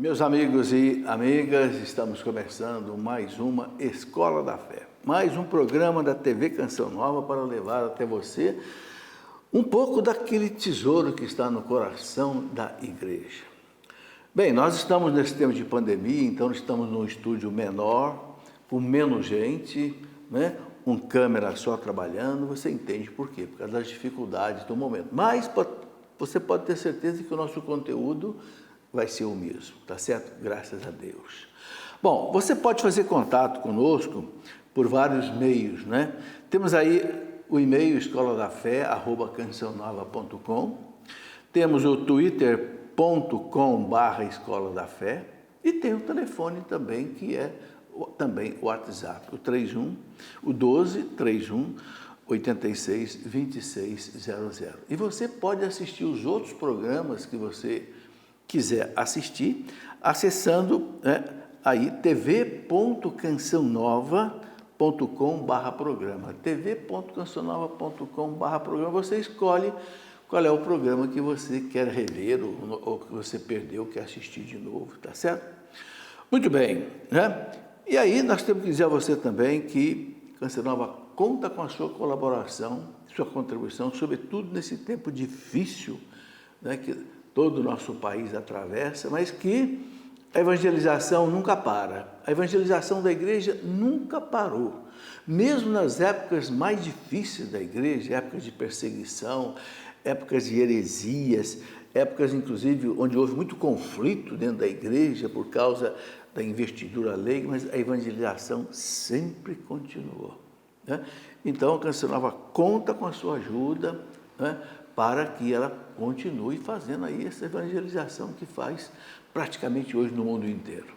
Meus amigos e amigas, estamos começando mais uma Escola da Fé, mais um programa da TV Canção Nova para levar até você um pouco daquele tesouro que está no coração da igreja. Bem, nós estamos nesse tempo de pandemia, então estamos num estúdio menor, com menos gente, né? Um câmera só trabalhando, você entende por quê? Por causa das dificuldades do momento. Mas você pode ter certeza que o nosso conteúdo vai ser o mesmo, tá certo? Graças a Deus. Bom, você pode fazer contato conosco por vários meios, né? Temos aí o e-mail escoladafé@cançãonova.com, temos o twitter.com/escola da fé e tem o telefone também, que é também o WhatsApp, o 12 31 86 2600. E você pode assistir os outros programas que você quiser assistir, acessando aí tv.cançãonova.com/programa, tv.cançãonova.com/programa, você escolhe qual é o programa que você quer rever ou que você perdeu, quer assistir de novo, tá certo? Muito bem, né? E aí nós temos que dizer a você também que Canção Nova conta com a sua colaboração, sua contribuição, sobretudo nesse tempo difícil, né, que todo o nosso país atravessa, mas que a evangelização nunca para. A evangelização da igreja nunca parou. Mesmo nas épocas mais difíceis da igreja, épocas de perseguição, épocas de heresias, épocas inclusive onde houve muito conflito dentro da igreja por causa da investidura leiga, mas a evangelização sempre continuou, né? Então a Canção Nova conta com a sua ajuda, né, para que ela continue fazendo aí essa evangelização que faz praticamente hoje no mundo inteiro.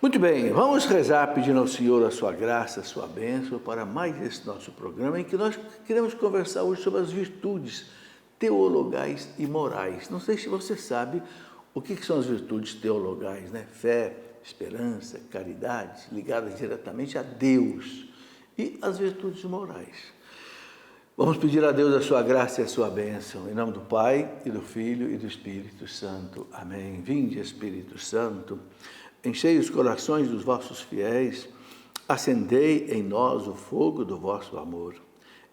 Muito bem, vamos rezar pedindo ao Senhor a sua graça, a sua bênção para mais esse nosso programa em que nós queremos conversar hoje sobre as virtudes teologais e morais. Não sei se você sabe o que são as virtudes teologais, né? Fé, esperança, caridade, ligadas diretamente a Deus, e as virtudes morais. Vamos pedir a Deus a sua graça e a sua bênção, em nome do Pai, e do Filho, e do Espírito Santo. Amém. Vinde, Espírito Santo, enchei os corações dos vossos fiéis, acendei em nós o fogo do vosso amor.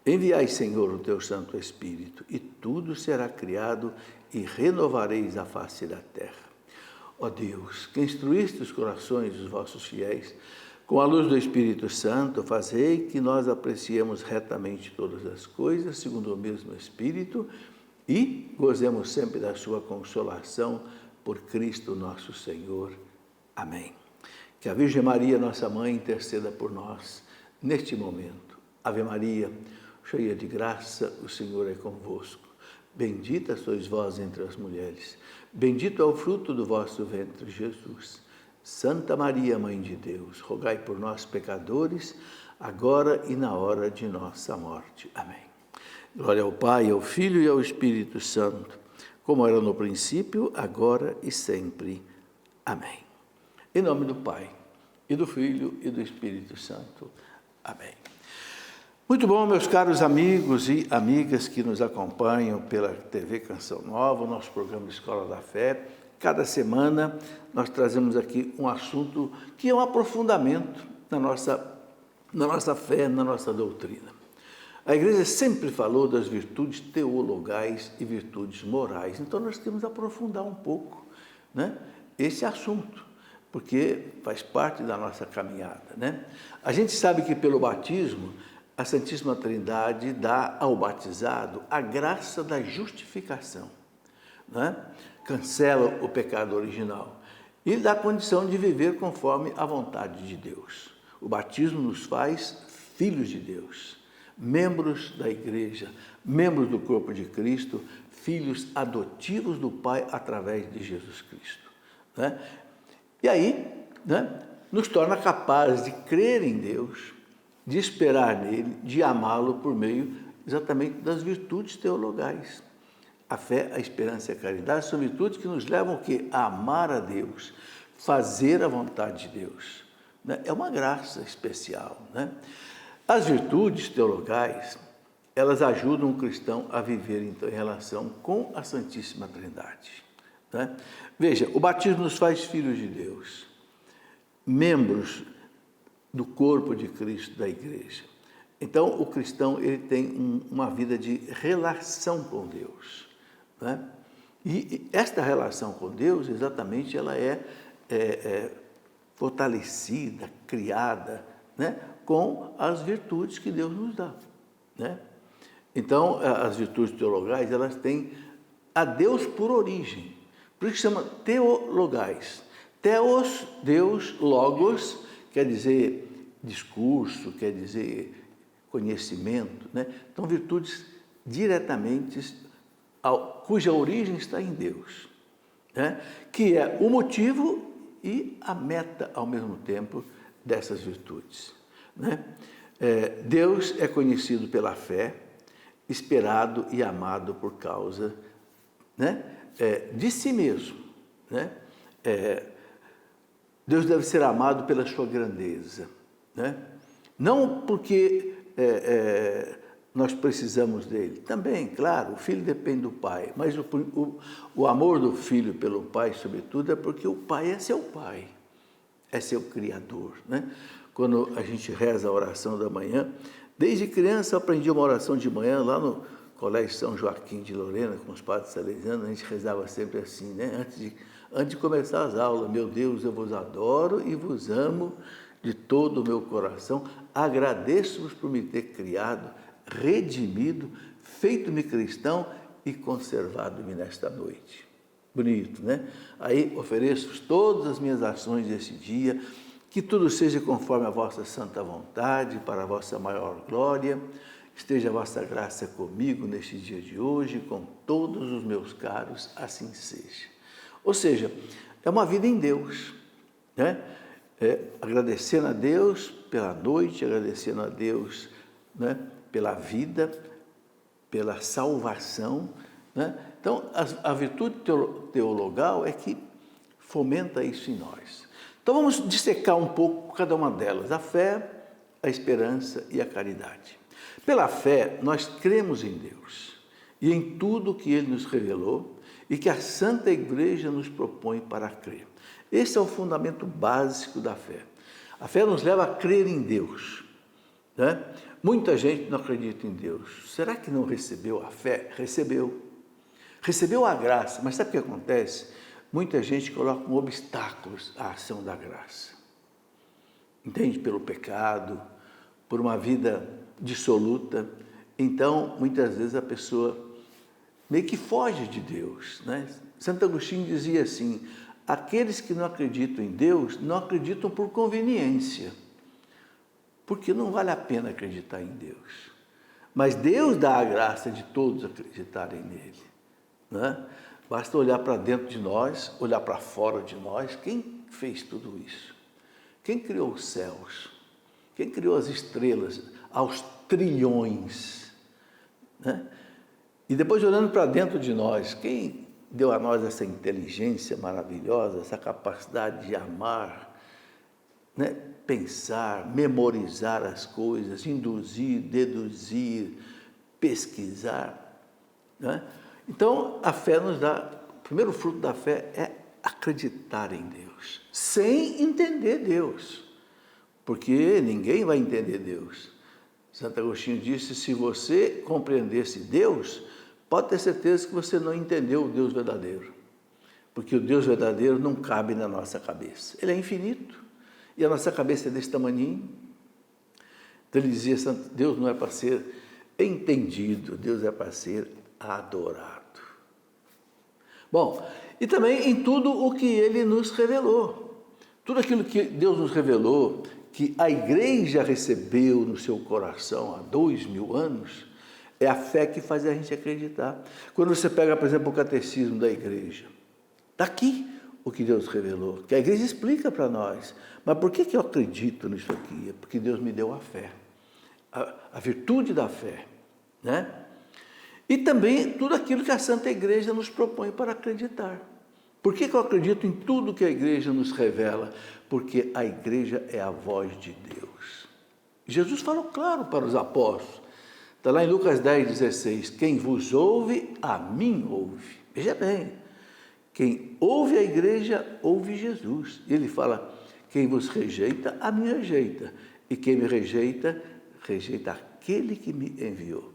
Enviai, Senhor, o teu Santo Espírito, e tudo será criado, e renovareis a face da terra. Ó Deus, que instruíste os corações dos vossos fiéis, com a luz do Espírito Santo, fazei que nós apreciemos retamente todas as coisas, segundo o mesmo Espírito, e gozemos sempre da sua consolação, por Cristo nosso Senhor. Amém. Que a Virgem Maria, nossa Mãe, interceda por nós neste momento. Ave Maria, cheia de graça, o Senhor é convosco. Bendita sois vós entre as mulheres. Bendito é o fruto do vosso ventre, Jesus. Santa Maria, Mãe de Deus, rogai por nós, pecadores, agora e na hora de nossa morte. Amém. Glória ao Pai, ao Filho e ao Espírito Santo, como era no princípio, agora e sempre. Amém. Em nome do Pai, e do Filho e do Espírito Santo. Amém. Muito bom, meus caros amigos e amigas que nos acompanham pela TV Canção Nova, o nosso programa Escola da Fé. Cada semana nós trazemos aqui um assunto que é um aprofundamento na nossa fé, na nossa doutrina. A igreja sempre falou das virtudes teologais e virtudes morais, então nós temos que aprofundar um pouco, né, esse assunto, porque faz parte da nossa caminhada, né? A gente sabe que pelo batismo, a Santíssima Trindade dá ao batizado a graça da justificação, né? Cancela o pecado original e dá a condição de viver conforme a vontade de Deus. O batismo nos faz filhos de Deus, membros da igreja, membros do corpo de Cristo, filhos adotivos do Pai através de Jesus Cristo, né? E aí, né, nos torna capazes de crer em Deus, de esperar nele, de amá-lo por meio exatamente das virtudes teologais. A fé, a esperança e a caridade são virtudes que nos levam o quê? A amar a Deus, fazer a vontade de Deus, né? É uma graça especial, né? As virtudes teologais, elas ajudam o cristão a viver então, em relação com a Santíssima Trindade. né? Veja, o batismo nos faz filhos de Deus, membros do corpo de Cristo, da igreja. Então, o cristão ele tem uma vida de relação com Deus, né? E esta relação com Deus, exatamente, ela é fortalecida, criada, né, com as virtudes que Deus nos dá, né? Então, as virtudes teologais, elas têm a Deus por origem, por isso que chama teologais. Theos, Deus, logos, quer dizer discurso, quer dizer conhecimento, né? Então, virtudes diretamente, cuja origem está em Deus, né? Que é o motivo e a meta, ao mesmo tempo, dessas virtudes, né? Deus é conhecido pela fé, esperado e amado por causa, né, de si mesmo, né? Deus deve ser amado pela sua grandeza, né? Não porque nós precisamos dele. Também, claro, o filho depende do pai, mas o amor do filho pelo pai, sobretudo, é porque o pai é seu pai, é seu criador, né? Quando a gente reza a oração da manhã, desde criança eu aprendi uma oração de manhã lá no Colégio São Joaquim de Lorena, com os padres salesianos, a gente rezava sempre assim, né? Antes de começar as aulas: meu Deus, eu vos adoro e vos amo de todo o meu coração, agradeço-vos por me ter criado, redimido, feito-me cristão e conservado-me nesta noite. Bonito, né? Aí ofereço-vos todas as minhas ações desse dia, que tudo seja conforme a vossa santa vontade, para a vossa maior glória. Esteja a vossa graça comigo neste dia de hoje, com todos os meus caros, assim seja. Ou seja, é uma vida em Deus, né? Agradecendo a Deus pela noite, agradecendo a Deus, né, pela vida, pela salvação, né? Então, a virtude teologal é que fomenta isso em nós. Então, vamos dissecar um pouco cada uma delas: a fé, a esperança e a caridade. Pela fé, nós cremos em Deus e em tudo que Ele nos revelou e que a Santa Igreja nos propõe para crer. Esse é o fundamento básico da fé. A fé nos leva a crer em Deus, né? Muita gente não acredita em Deus. Será que não recebeu a fé? Recebeu. Recebeu a graça, mas sabe o que acontece? Muita gente coloca obstáculos à ação da graça. Entende? Pelo pecado, por uma vida dissoluta. Então, muitas vezes a pessoa meio que foge de Deus, né? Santo Agostinho dizia assim: aqueles que não acreditam em Deus não acreditam por conveniência, porque não vale a pena acreditar em Deus. Mas Deus dá a graça de todos acreditarem nele, né? Basta olhar para dentro de nós, olhar para fora de nós. Quem fez tudo isso? Quem criou os céus? Quem criou as estrelas aos trilhões, né? E depois, olhando para dentro de nós, quem deu a nós essa inteligência maravilhosa, essa capacidade de amar, né? Pensar, memorizar as coisas, induzir, deduzir, pesquisar, né? Então, a fé nos dá, o primeiro fruto da fé é acreditar em Deus, sem entender Deus, porque ninguém vai entender Deus. Santo Agostinho disse: se você compreendesse Deus, pode ter certeza que você não entendeu o Deus verdadeiro, porque o Deus verdadeiro não cabe na nossa cabeça. Ele é infinito e a nossa cabeça é desse tamaninho. Então ele dizia: Deus não é para ser entendido, Deus é para ser adorado. Bom, e também em tudo o que Ele nos revelou. Tudo aquilo que Deus nos revelou, que a igreja recebeu no seu coração há 2000 anos, é a fé que faz a gente acreditar. Quando você pega, por exemplo, o catecismo da igreja, está aqui o que Deus revelou, que a igreja explica para nós. Mas por que eu acredito nisso aqui? É porque Deus me deu a fé, a virtude da fé, né? E também tudo aquilo que a Santa Igreja nos propõe para acreditar. Por que eu acredito em tudo que a igreja nos revela? Porque a igreja é a voz de Deus. Jesus falou claro para os apóstolos. Está lá em Lucas 10, 16. Quem vos ouve, a mim ouve. Veja bem, Quem ouve a igreja, ouve Jesus. E ele fala, quem vos rejeita, a mim rejeita. E quem me rejeita, rejeita aquele que me enviou.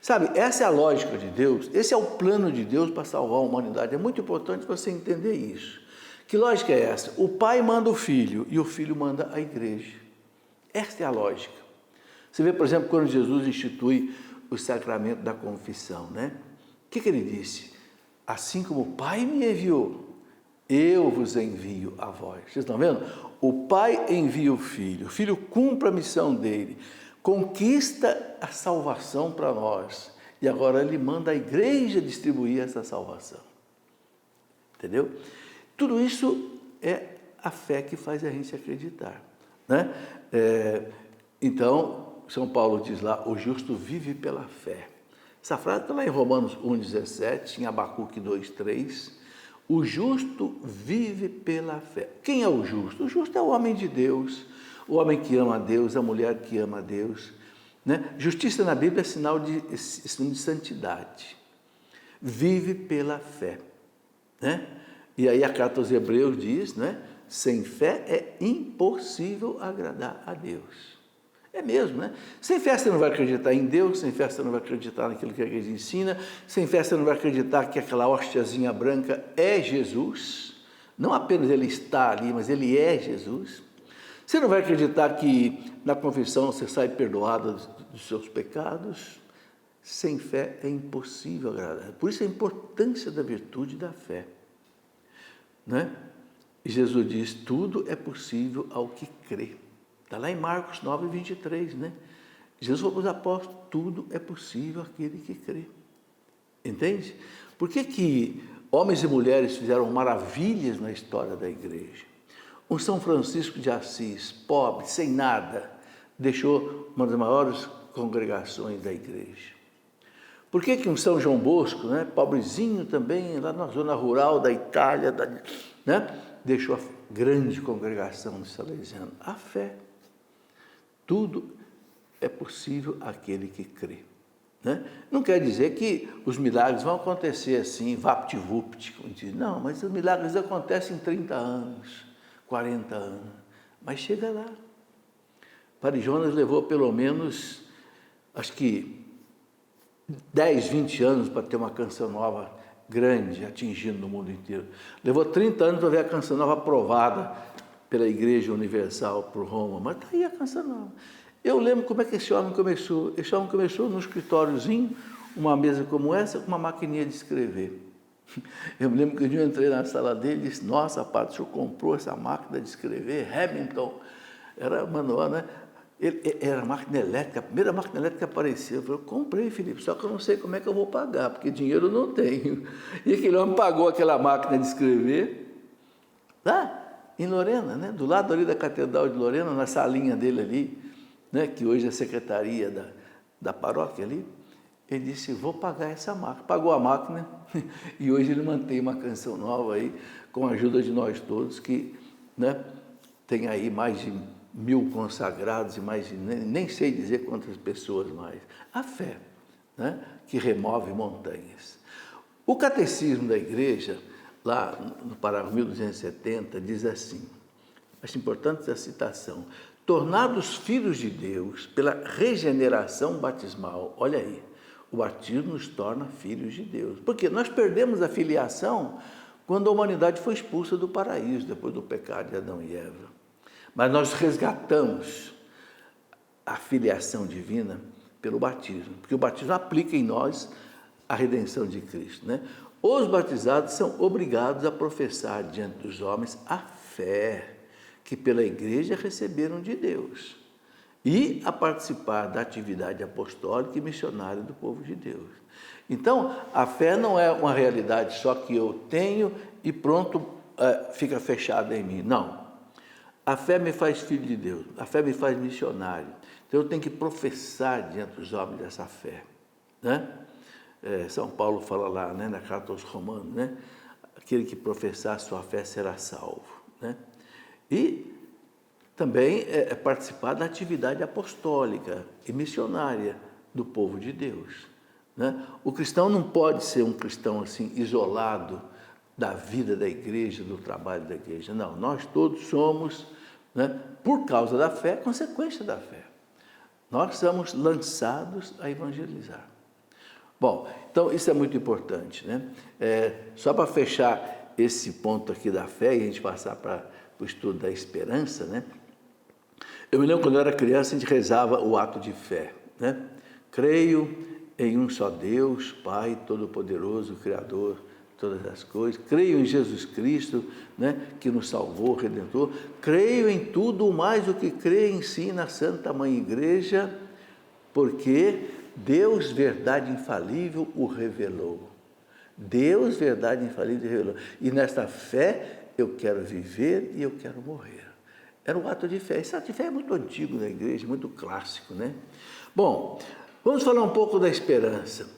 Sabe, essa é a lógica de Deus, esse é o plano de Deus para salvar a humanidade. É muito importante você entender isso. Que lógica é essa? O pai manda o filho e o filho manda a igreja. Esta é a lógica. Você vê, por exemplo, quando Jesus institui o sacramento da confissão, né? O que ele disse? Assim como o Pai me enviou, eu vos envio a vós. Vocês estão vendo? O Pai envia o Filho cumpre a missão dele, conquista a salvação para nós, e agora ele manda a igreja distribuir essa salvação. Entendeu? Tudo isso é a fé que faz a gente acreditar, né? Então, São Paulo diz lá, o justo vive pela fé. Essa frase está lá em Romanos 1,17, em Abacuque 2,3. O justo vive pela fé. Quem é o justo? O justo é o homem de Deus, o homem que ama a Deus, a mulher que ama a Deus, né? Justiça na Bíblia é sinal de santidade. Vive pela fé, né? E aí a carta aos Hebreus diz, né? Sem fé é impossível agradar a Deus. É mesmo, né? Sem fé você não vai acreditar em Deus, sem fé você não vai acreditar naquilo que a igreja ensina, sem fé você não vai acreditar que aquela hóstiazinha branca é Jesus, não apenas ele está ali, mas ele é Jesus. Você não vai acreditar que na confissão você sai perdoado dos seus pecados. Sem fé é impossível agradar. Por isso a importância da virtude da fé, né? E Jesus diz, tudo é possível ao que crê. Está lá em Marcos 9,23, né? Jesus falou para os apóstolos, tudo é possível àquele que crê. Entende? Por que homens e mulheres fizeram maravilhas na história da igreja? Um São Francisco de Assis, pobre, sem nada, deixou uma das maiores congregações da igreja. Por que um São João Bosco, né, pobrezinho também, lá na zona rural da Itália, né, deixou a grande congregação de Salesiano? A fé. Tudo é possível àquele que crê, né? Não quer dizer que os milagres vão acontecer assim, vapt-vupt, como diz. Não, mas os milagres acontecem em 30 anos, 40 anos, mas chega lá. Padre Jonas levou pelo menos, acho que 10, 20 anos para ter uma canção nova grande, atingindo no mundo inteiro. Levou 30 anos para ver a canção nova aprovada pela Igreja Universal por Roma, mas está aí a canção nova. Eu lembro como é que esse homem começou. Esse homem começou num escritóriozinho, uma mesa como essa, com uma maquininha de escrever. Eu me lembro que um dia eu entrei na sala dele e disse, nossa, padre, o senhor comprou essa máquina de escrever? Hamilton, era manual, né? Era máquina elétrica, a primeira máquina elétrica que apareceu. Eu falei, comprei, Felipe, só que eu não sei como é que eu vou pagar, porque dinheiro eu não tenho. E aquele homem pagou aquela máquina de escrever, lá em Lorena, né? Do lado ali da Catedral de Lorena, na salinha dele ali, né? Que hoje é a secretaria da paróquia ali. Ele disse, vou pagar essa máquina. Pagou a máquina e hoje ele mantém uma canção nova aí, com a ajuda de nós todos, que, né, tem aí mais de 1000 consagrados e mais de, nem sei dizer quantas pessoas mais. A fé, né, que remove montanhas. O catecismo da igreja, lá no parágrafo 1270, diz assim, acho importante essa citação, tornados filhos de Deus pela regeneração batismal, olha aí, o batismo nos torna filhos de Deus. Porque nós perdemos a filiação quando a humanidade foi expulsa do paraíso, depois do pecado de Adão e Eva. Mas nós resgatamos a filiação divina pelo batismo, porque o batismo aplica em nós a redenção de Cristo, né? Os batizados são obrigados a professar diante dos homens a fé que pela igreja receberam de Deus e a participar da atividade apostólica e missionária do povo de Deus. Então, a fé não é uma realidade só que eu tenho e pronto, fica fechada em mim. Não. A fé me faz filho de Deus, a fé me faz missionário. Então, eu tenho que professar diante dos homens dessa fé, né? São Paulo fala lá, né, na carta aos Romanos, né? Aquele que professar sua fé será salvo, né? E também participar da atividade apostólica e missionária do povo de Deus, né? O cristão não pode ser um cristão assim isolado da vida da igreja, do trabalho da igreja. Não, nós todos somos, né, por causa da fé, consequência da fé. Nós somos lançados a evangelizar. Bom, então isso é muito importante, né? Só para fechar esse ponto aqui da fé e a gente passar para o estudo da esperança, né? Eu me lembro quando eu era criança, a gente rezava o ato de fé, né? Creio em um só Deus, Pai Todo-Poderoso, Criador de todas as coisas. Creio em Jesus Cristo, né, que nos salvou, Redentor. Creio em tudo mais o que crê em si na Santa Mãe Igreja, porque Deus, verdade infalível, o revelou. Deus, verdade infalível, o revelou. E nesta fé eu quero viver e eu quero morrer. Era um ato de fé. Esse ato de fé é muito antigo na igreja, muito clássico, né? Bom, vamos falar um pouco da esperança.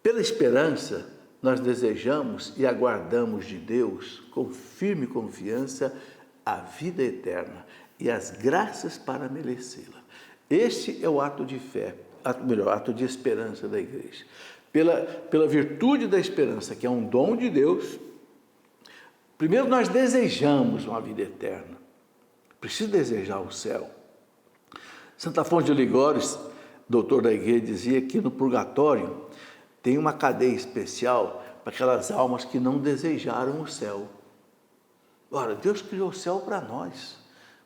Pela esperança, nós desejamos e aguardamos de Deus, com firme confiança, a vida eterna e as graças para merecê-la. Este é o ato de fé, ato de esperança da igreja. Pela virtude da esperança, que é um dom de Deus, primeiro nós desejamos uma vida eterna. Preciso desejar o céu. Santo Afonso de Ligório, doutor da igreja, dizia que no purgatório tem uma cadeia especial para aquelas almas que não desejaram o céu. Ora, Deus criou o céu para nós.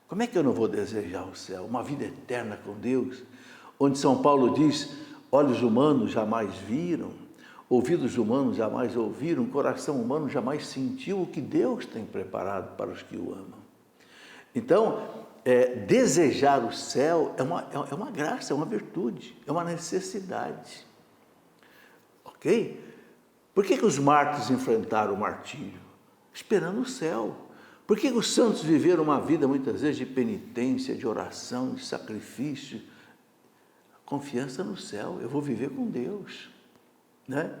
Como é que eu não vou desejar o céu? Uma vida eterna com Deus, onde São Paulo diz, olhos humanos jamais viram, ouvidos humanos jamais ouviram, coração humano jamais sentiu o que Deus tem preparado para os que o amam. Então, desejar o céu é uma graça, é uma virtude, é uma necessidade. Ok? Por que os mártires enfrentaram o martírio? Esperando o céu. Por que os santos viveram uma vida, muitas vezes, de penitência, de oração, de sacrifício? Confiança no céu, eu vou viver com Deus, né?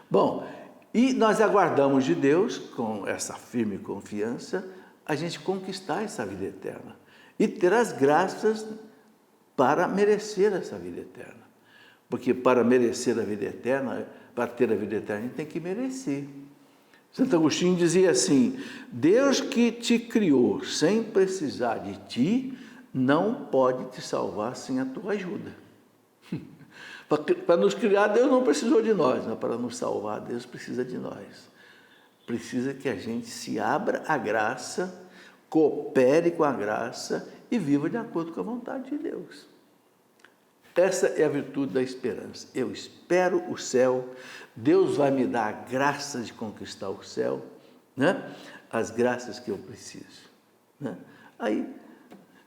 Bom, e nós aguardamos de Deus, com essa firme confiança, a gente conquistar essa vida eterna e ter as graças para merecer essa vida eterna. Porque para merecer a vida eterna, para ter a vida eterna, a gente tem que merecer. Santo Agostinho dizia assim, Deus que te criou sem precisar de ti, não pode te salvar sem a tua ajuda. Para nos criar, Deus não precisou de nós, mas para nos salvar, Deus precisa de nós. Precisa que a gente se abra à graça, coopere com a graça e viva de acordo com a vontade de Deus. Essa é a virtude da esperança. Eu espero o céu, Deus vai me dar a graça de conquistar o céu, né? As graças que eu preciso, né? Aí,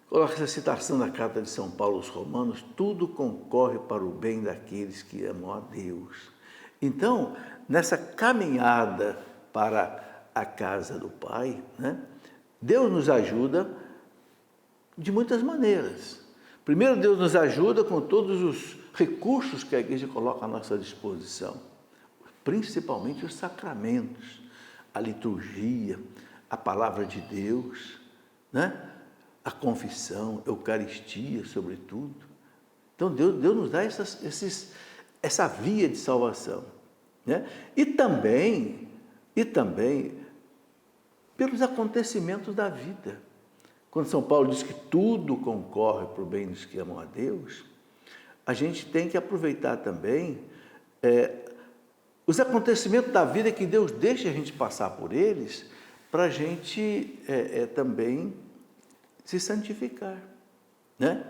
coloca essa citação da carta de São Paulo aos Romanos, tudo concorre para o bem daqueles que amam a Deus. Então, nessa caminhada para a casa do Pai, né? Deus nos ajuda de muitas maneiras. Primeiro, Deus nos ajuda com todos os recursos que a igreja coloca à nossa disposição, principalmente os sacramentos, a liturgia, a palavra de Deus, né? A confissão, a Eucaristia, sobretudo. Então, Deus nos dá essa via de salvação, né? E também pelos acontecimentos da vida. Quando São Paulo diz que tudo concorre para o bem dos que amam a Deus, a gente tem que aproveitar também os acontecimentos da vida que Deus deixa a gente passar por eles, para a gente também se santificar, né?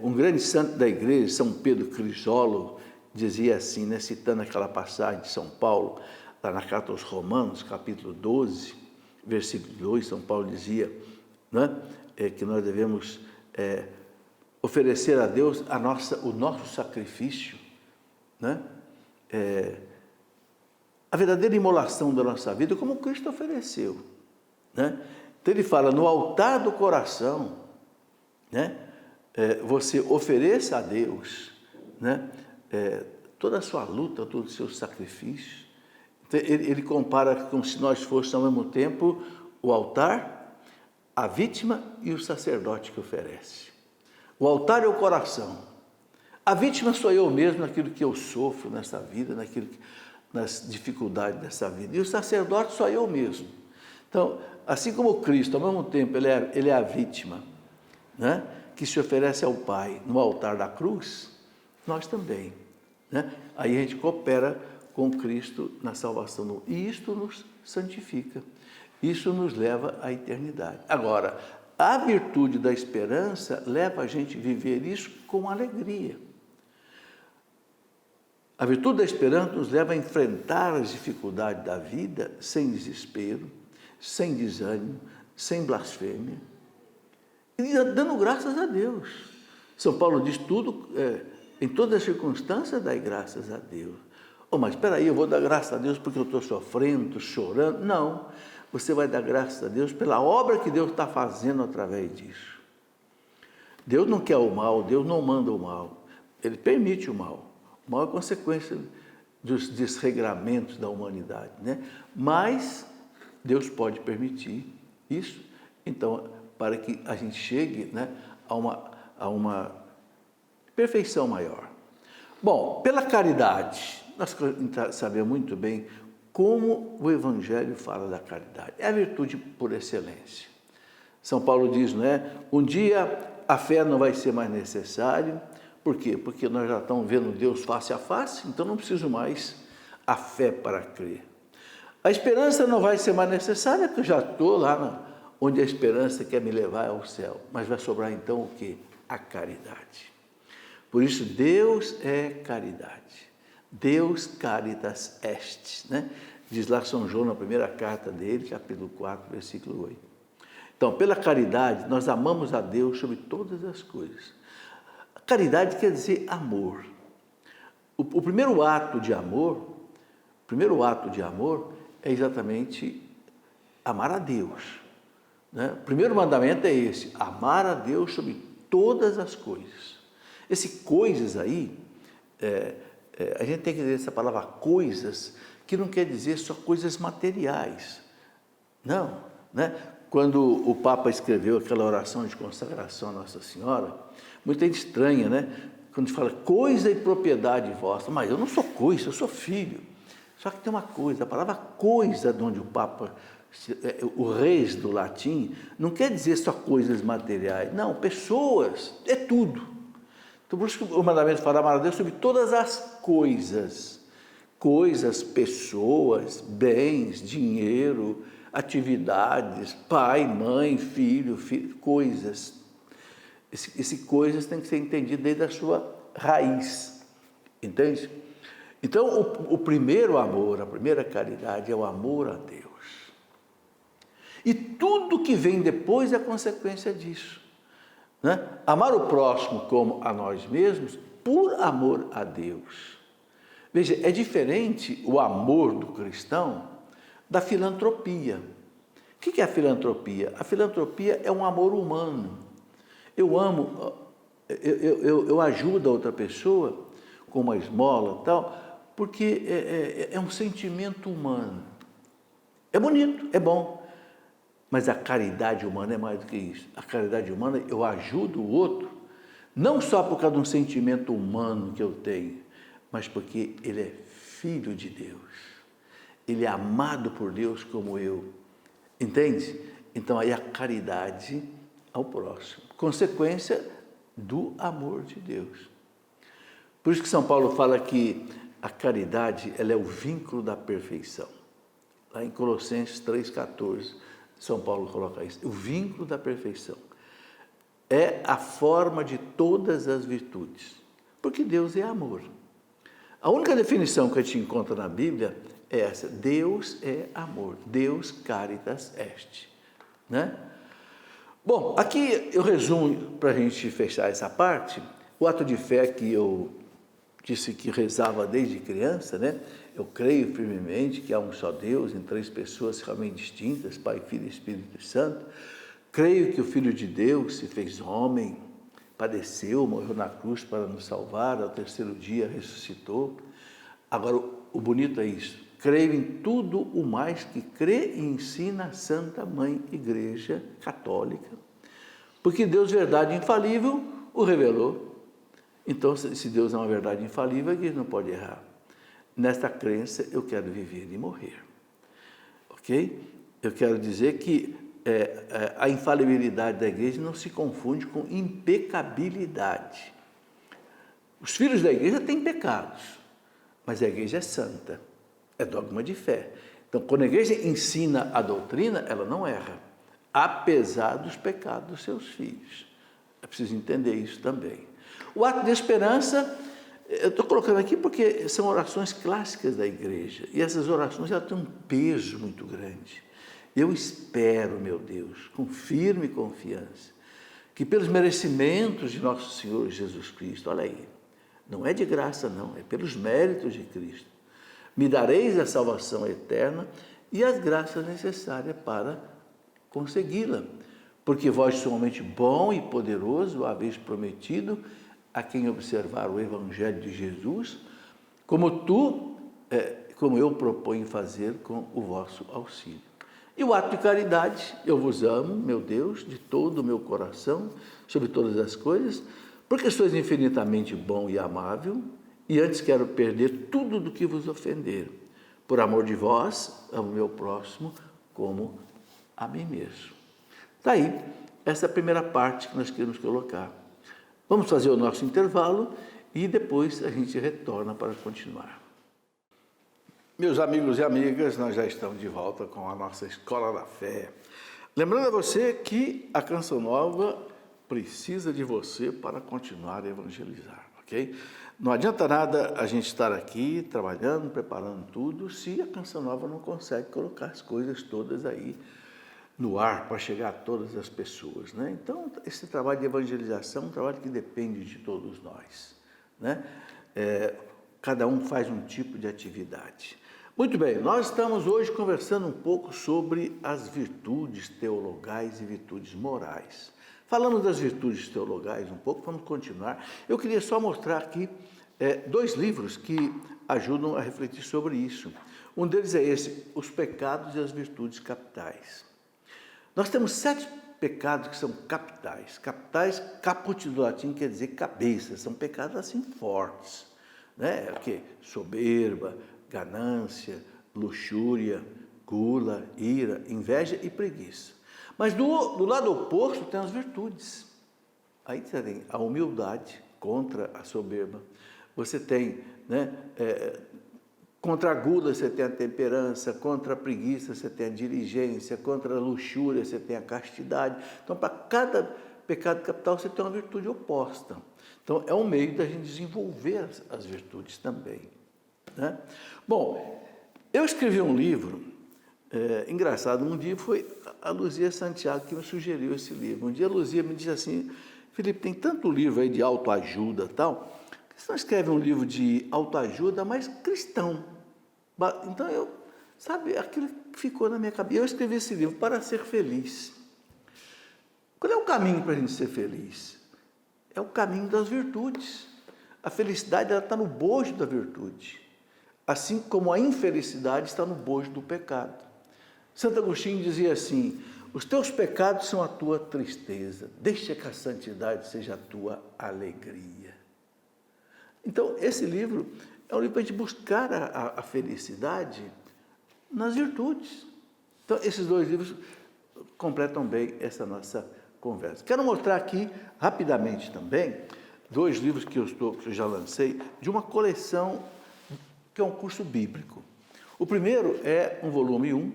Um grande santo da igreja, São Pedro Crisólogo, dizia assim, né, citando aquela passagem de São Paulo, lá na carta aos Romanos, capítulo 12, versículo 2, São Paulo dizia, né, que nós devemos oferecer a Deus o nosso sacrifício, né? A verdadeira imolação da nossa vida, como Cristo ofereceu, né? Então ele fala, no altar do coração, né, você ofereça a Deus, né, toda a sua luta, todo o seu sacrifício. Então, ele compara como se nós fôssemos ao mesmo tempo o altar, a vítima e o sacerdote que oferece. O altar é o coração. A vítima sou eu mesmo naquilo que eu sofro nessa vida, nas dificuldades dessa vida. E o sacerdote sou eu mesmo. Então, assim como Cristo, ao mesmo tempo, ele é a vítima, né, que se oferece ao Pai no altar da cruz, nós também. Né? Aí a gente coopera com Cristo na salvação. E isto nos santifica. Isso nos leva à eternidade. Agora, a virtude da esperança leva a gente a viver isso com alegria. A virtude da esperança nos leva a enfrentar as dificuldades da vida sem desespero, sem desânimo, sem blasfêmia, e dando graças a Deus. São Paulo diz tudo, em todas as circunstâncias, dai graças a Deus. Oh, mas espera aí, eu vou dar graças a Deus porque eu estou sofrendo, chorando. Não, você vai dar graças a Deus pela obra que Deus está fazendo através disso. Deus não quer o mal, Deus não manda o mal, Ele permite o mal. O mal é consequência dos desregramentos da humanidade, né? Mas Deus pode permitir isso, então, para que a gente chegue, né, a uma perfeição maior. Bom, pela caridade, nós sabemos muito bem como o Evangelho fala da caridade. É a virtude por excelência. São Paulo diz, não é? Um dia a fé não vai ser mais necessária. Por quê? Porque nós já estamos vendo Deus face a face, então não preciso mais a fé para crer. A esperança não vai ser mais necessária, porque eu já estou lá onde a esperança quer me levar ao céu. Mas vai sobrar então o quê? A caridade. Por isso, Deus é caridade. Deus caritas est, né? Diz lá São João na primeira carta dele, capítulo 4, versículo 8. Então, pela caridade, nós amamos a Deus sobre todas as coisas. Caridade quer dizer amor. O primeiro ato de amor é exatamente amar a Deus. Né? O primeiro mandamento é esse, amar a Deus sobre todas as coisas. Esse coisas aí, a gente tem que dizer essa palavra coisas, que não quer dizer só coisas materiais. Não, né? Quando o Papa escreveu aquela oração de consagração à Nossa Senhora, muita gente estranha, né? Quando fala coisa e propriedade vossa, mas eu não sou coisa, eu sou filho. Só que tem uma coisa, a palavra coisa, de onde o Papa, o reis do latim, não quer dizer só coisas materiais, não, pessoas, é tudo. Então, por isso que o mandamento fala amar a Deus sobre todas as coisas, pessoas, bens, dinheiro, atividades, pai, mãe, filho, coisas. Esse coisas tem que ser entendido desde a sua raiz, entende? Então, o primeiro amor, a primeira caridade é o amor a Deus. E tudo que vem depois é consequência disso. Né? Amar o próximo como a nós mesmos, por amor a Deus. Veja, é diferente o amor do cristão da filantropia. O que é a filantropia? A filantropia é um amor humano. Eu amo, eu ajudo a outra pessoa com uma esmola e tal, porque é um sentimento humano. É bonito, é bom, mas a caridade humana é mais do que isso. A caridade humana, eu ajudo o outro, não só por causa de um sentimento humano que eu tenho, mas porque ele é filho de Deus. Ele é amado por Deus como eu. Entende? Então, aí a caridade ao próximo. Consequência do amor de Deus. Por isso que São Paulo fala que a caridade, ela é o vínculo da perfeição. Lá em Colossenses 3,14, São Paulo coloca isso. O vínculo da perfeição. É a forma de todas as virtudes. Porque Deus é amor. A única definição que a gente encontra na Bíblia é essa. Deus é amor. Deus caritas est. Né? Bom, aqui eu resumo, para a gente fechar essa parte, o ato de fé que eu disse que rezava desde criança, né? Eu creio firmemente que há um só Deus, em três pessoas realmente distintas, Pai, Filho e Espírito Santo. Creio que o Filho de Deus se fez homem, padeceu, morreu na cruz para nos salvar, ao terceiro dia ressuscitou. Agora, o bonito é isso. Creio em tudo o mais que crê e ensina a Santa Mãe Igreja Católica, porque Deus, verdade infalível, o revelou. Então, se Deus é uma verdade infalível, ele não pode errar. nesta crença eu quero viver e morrer. Ok? Eu quero dizer que a infalibilidade da igreja não se confunde com impecabilidade. Os filhos da igreja têm pecados, mas a igreja é santa, é dogma de fé. Então, quando a igreja ensina a doutrina, ela não erra, apesar dos pecados dos seus filhos. É preciso entender isso também. O ato de esperança, eu estou colocando aqui porque são orações clássicas da igreja, e essas orações elas têm um peso muito grande. Eu espero, meu Deus, com firme confiança, que pelos merecimentos de nosso Senhor Jesus Cristo, olha aí, não é de graça não, é pelos méritos de Cristo, me dareis a salvação eterna e as graças necessárias para consegui-la, porque vós somente bom e poderoso haveis prometido a quem observar o Evangelho de Jesus, como eu proponho fazer com o vosso auxílio. E o ato de caridade, eu vos amo, meu Deus, de todo o meu coração, sobre todas as coisas, porque sois infinitamente bom e amável, e antes quero perder tudo do que vos ofender. Por amor de vós, amo meu próximo como a mim mesmo. Está aí, essa é a primeira parte que nós queremos colocar. Vamos fazer o nosso intervalo e depois a gente retorna para continuar. Meus amigos e amigas, nós já estamos de volta com a nossa Escola da Fé. Lembrando a você que a Canção Nova precisa de você para continuar a evangelizar, ok? Não adianta nada a gente estar aqui trabalhando, preparando tudo, se a Canção Nova não consegue colocar as coisas todas aí no ar para chegar a todas as pessoas, né? Então, esse trabalho de evangelização é um trabalho que depende de todos nós, né? Cada um faz um tipo de atividade. Muito bem, nós estamos hoje conversando um pouco sobre as virtudes teologais e virtudes morais. Falando das virtudes teologais um pouco, vamos continuar. Eu queria só mostrar aqui dois livros que ajudam a refletir sobre isso. Um deles é esse, Os Pecados e as Virtudes Capitais. Nós temos 7 pecados que são capitais. Capitais, caput do latim, quer dizer cabeça, são pecados assim fortes, né? O quê? Soberba, ganância, luxúria, gula, ira, inveja e preguiça. Mas do lado oposto tem as virtudes. Aí você tem a humildade contra a soberba. Você tem, né, contra a gula você tem a temperança, contra a preguiça você tem a diligência, contra a luxúria você tem a castidade. Então, para cada pecado capital você tem uma virtude oposta. Então, é um meio da gente desenvolver as virtudes também, né? Bom, eu escrevi um livro, engraçado, um dia foi a Luzia Santiago que me sugeriu esse livro. Um dia a Luzia me disse assim, Felipe, tem tanto livro aí de autoajuda e tal, que você não escreve um livro de autoajuda, mas cristão. Então, aquilo que ficou na minha cabeça. Eu escrevi esse livro, Para Ser Feliz. Qual é o caminho para a gente ser feliz? É o caminho das virtudes. A felicidade está no bojo da virtude, assim como a infelicidade está no bojo do pecado. Santo Agostinho dizia assim, os teus pecados são a tua tristeza, deixa que a santidade seja a tua alegria. Então, esse livro é um livro para a gente buscar a felicidade nas virtudes. Então, esses dois livros completam bem essa nossa conversa. Quero mostrar aqui, rapidamente também, 2 livros que eu já lancei, de uma coleção que é um curso bíblico. O primeiro é um volume 1,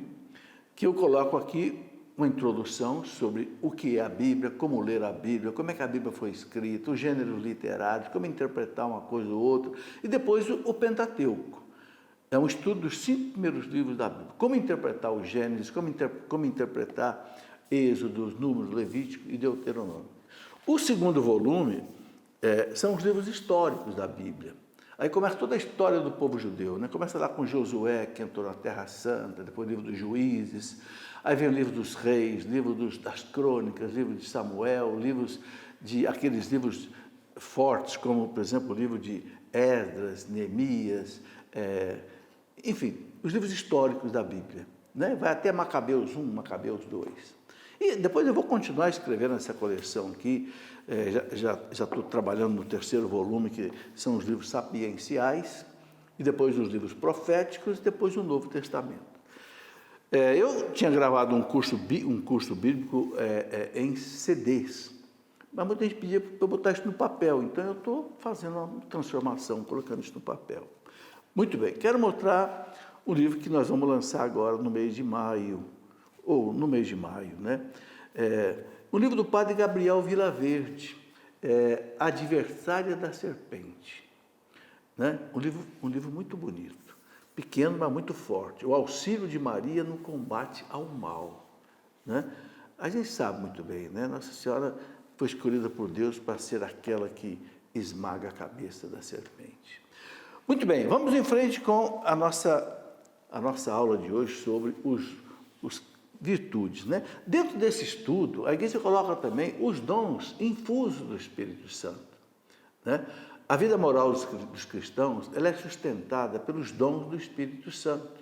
que eu coloco aqui uma introdução sobre o que é a Bíblia, como ler a Bíblia, como é que a Bíblia foi escrita, os gêneros literários, como interpretar uma coisa ou outra, e depois o Pentateuco. É um estudo dos 5 primeiros livros da Bíblia, como interpretar os Gênesis, como interpretar Êxodo, Números, Levítico e Deuteronômio. O segundo volume são os livros históricos da Bíblia. Aí começa toda a história do povo judeu, né? Começa lá com Josué, que entrou na Terra Santa, depois o livro dos Juízes, aí vem o livro dos Reis, livro das Crônicas, livro de Samuel, aqueles livros fortes, como, por exemplo, o livro de Esdras, Neemias, enfim, os livros históricos da Bíblia, né? Vai até Macabeus 1, Macabeus 2. E depois eu vou continuar escrevendo essa coleção aqui, já estou trabalhando no 3º volume, que são os livros sapienciais, e depois os livros proféticos, e depois o Novo Testamento. Eu tinha gravado um curso bíblico em CDs, mas muita gente pedia para eu botar isso no papel, então eu estou fazendo uma transformação, colocando isso no papel. Muito bem, quero mostrar o livro que nós vamos lançar agora no mês de maio, né? O livro do padre Gabriel Vilaverde, Adversária da Serpente, né? Um livro muito bonito, pequeno, mas muito forte. O auxílio de Maria no combate ao mal, né? A gente sabe muito bem, né? Nossa Senhora foi escolhida por Deus para ser aquela que esmaga a cabeça da serpente. Muito bem, vamos em frente com a nossa aula de hoje sobre os virtudes, né? Dentro desse estudo, a Igreja coloca também os dons infusos do Espírito Santo, né? A vida moral dos cristãos, ela é sustentada pelos dons do Espírito Santo.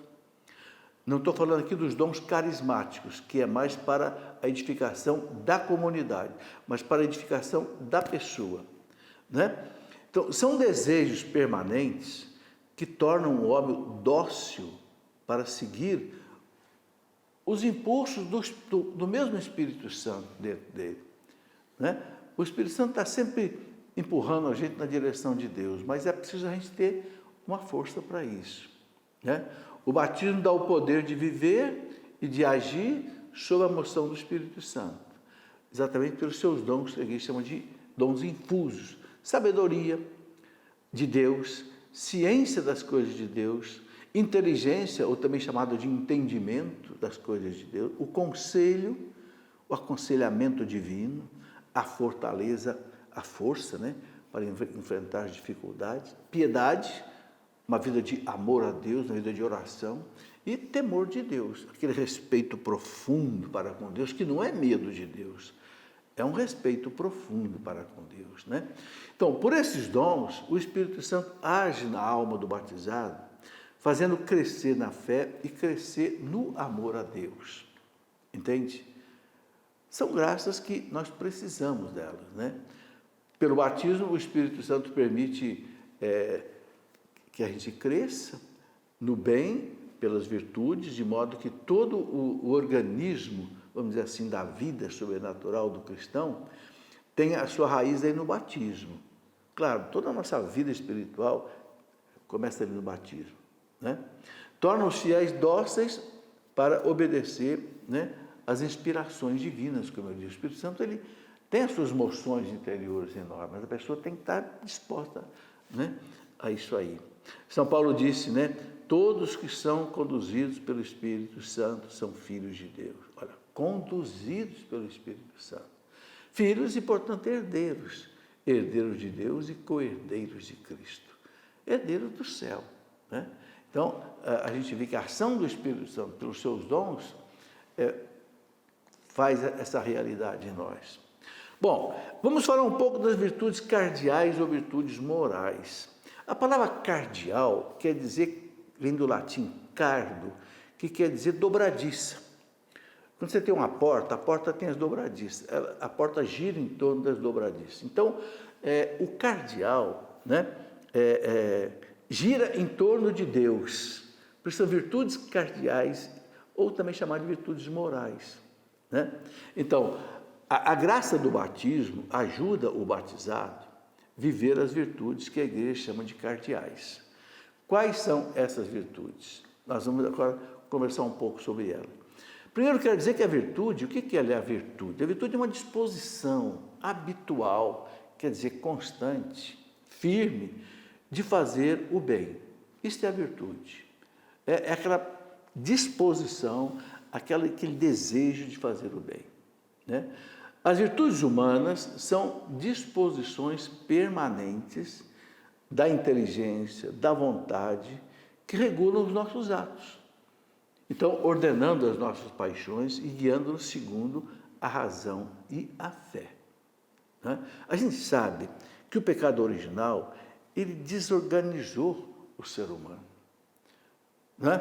Não estou falando aqui dos dons carismáticos, que é mais para a edificação da comunidade, mas para a edificação da pessoa, né? Então, são desejos permanentes que tornam o homem dócil para seguir os impulsos do mesmo Espírito Santo dentro dele, né? O Espírito Santo está sempre empurrando a gente na direção de Deus, mas é preciso a gente ter uma força para isso, né? O batismo dá o poder de viver e de agir sob a moção do Espírito Santo, exatamente pelos seus dons, que a gente chama de dons infusos: sabedoria de Deus, ciência das coisas de Deus, inteligência, ou também chamado de entendimento das coisas de Deus, o conselho, o aconselhamento divino, a fortaleza, a força, né, para enfrentar as dificuldades, piedade, uma vida de amor a Deus, uma vida de oração, e temor de Deus, aquele respeito profundo para com Deus, que não é medo de Deus, é um respeito profundo para com Deus, né? Então, por esses dons, o Espírito Santo age na alma do batizado, fazendo crescer na fé e crescer no amor a Deus, entende? São graças que nós precisamos delas, né? Pelo batismo, o Espírito Santo permite que a gente cresça no bem, pelas virtudes, de modo que todo o organismo, vamos dizer assim, da vida sobrenatural do cristão, tem a sua raiz aí no batismo. Claro, toda a nossa vida espiritual começa ali no batismo, né? Torna os fiéis dóceis para obedecer, né, às inspirações divinas, como eu disse. O Espírito Santo, ele tem as suas moções interiores enormes, mas a pessoa tem que estar disposta, né, a isso aí. São Paulo disse, né, todos que são conduzidos pelo Espírito Santo são filhos de Deus. Olha, conduzidos pelo Espírito Santo. Filhos e, portanto, herdeiros. Herdeiros de Deus e co-herdeiros de Cristo. Herdeiros do céu, né? Então, a gente vê que a ação do Espírito Santo, pelos seus dons, faz essa realidade em nós. Bom, vamos falar um pouco das virtudes cardeais ou virtudes morais. A palavra cardeal quer dizer, vem do latim cardo, que quer dizer dobradiça. Quando você tem uma porta, a porta tem as dobradiças, a porta gira em torno das dobradiças. Então, o cardeal, né, gira em torno de Deus. Por isso, são virtudes cardeais, ou também chamadas de virtudes morais, né? Então, a graça do batismo ajuda o batizado a viver as virtudes que a igreja chama de cardeais. Quais são essas virtudes? Nós vamos agora conversar um pouco sobre elas. Primeiro, quero dizer que a virtude, o que é a virtude? A virtude é uma disposição habitual, quer dizer, constante, firme, de fazer o bem. Isso é a virtude. É aquela disposição, aquele desejo de fazer o bem, né? As virtudes humanas são disposições permanentes da inteligência, da vontade, que regulam os nossos atos. Então, ordenando as nossas paixões e guiando-nos segundo a razão e a fé, né? A gente sabe que o pecado original, ele desorganizou o ser humano, né?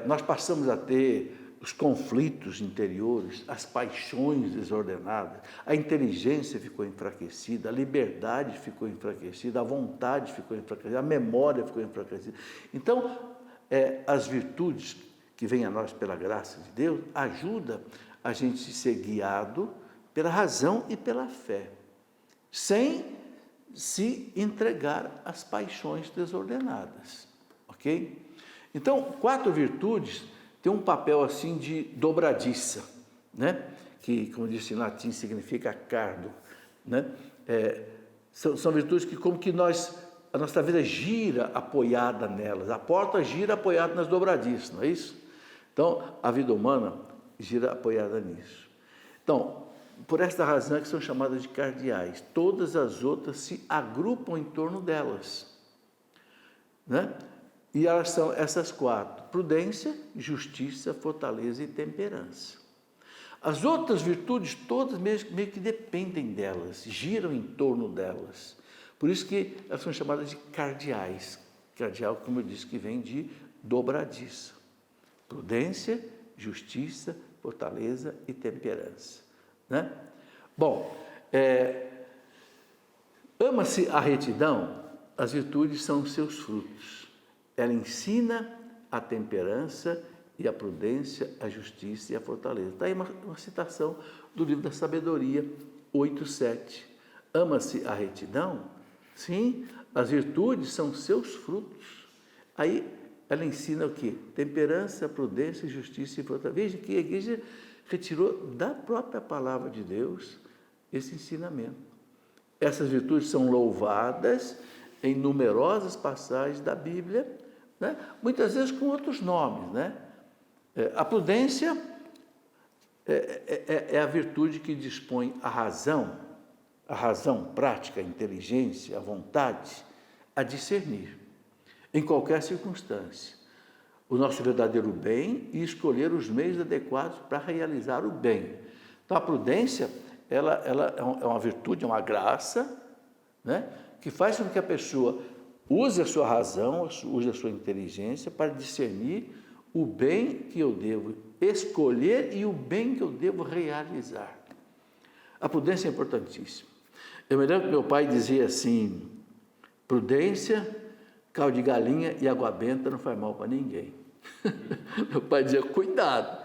Nós passamos a ter os conflitos interiores, as paixões desordenadas, a inteligência ficou enfraquecida, a liberdade ficou enfraquecida, a vontade ficou enfraquecida, a memória ficou enfraquecida. Então, as virtudes que vêm a nós pela graça de Deus ajudam a gente ser guiado pela razão e pela fé, sem se entregar às paixões desordenadas, ok? Então, 4 virtudes têm um papel assim de dobradiça, né? Que, como disse em latim, significa cardo, né? São virtudes que como que a nossa vida gira apoiada nelas, a porta gira apoiada nas dobradiças, não é isso? Então, a vida humana gira apoiada nisso. Então, por esta razão é que são chamadas de cardeais. Todas as outras se agrupam em torno delas, né? E elas são essas 4: prudência, justiça, fortaleza e temperança. As outras virtudes todas meio que dependem delas, giram em torno delas. Por isso que elas são chamadas de cardeais. Cardeal, como eu disse, que vem de dobradiça. Prudência, justiça, fortaleza e temperança, né? Bom, ama-se a retidão, as virtudes são os seus frutos. Ela ensina a temperança e a prudência, a justiça e a fortaleza. Está aí uma citação do livro da Sabedoria 8:7. Ama-se a retidão? Sim, as virtudes são seus frutos. Aí ela ensina o quê? Temperança, prudência, justiça e fortaleza. Veja que a igreja retirou da própria palavra de Deus esse ensinamento. Essas virtudes são louvadas em numerosas passagens da Bíblia, né? Muitas vezes com outros nomes, né? A prudência é a virtude que dispõe a razão prática, a inteligência, a vontade, a discernir, em qualquer circunstância, o nosso verdadeiro bem e escolher os meios adequados para realizar o bem. Então, a prudência, ela é uma virtude, é uma graça, né? Que faz com que a pessoa use a sua razão, use a sua inteligência para discernir o bem que eu devo escolher e o bem que eu devo realizar. A prudência é importantíssima. Eu me lembro que meu pai dizia assim: prudência, caldo de galinha e água benta não faz mal para ninguém. Meu pai dizia: cuidado,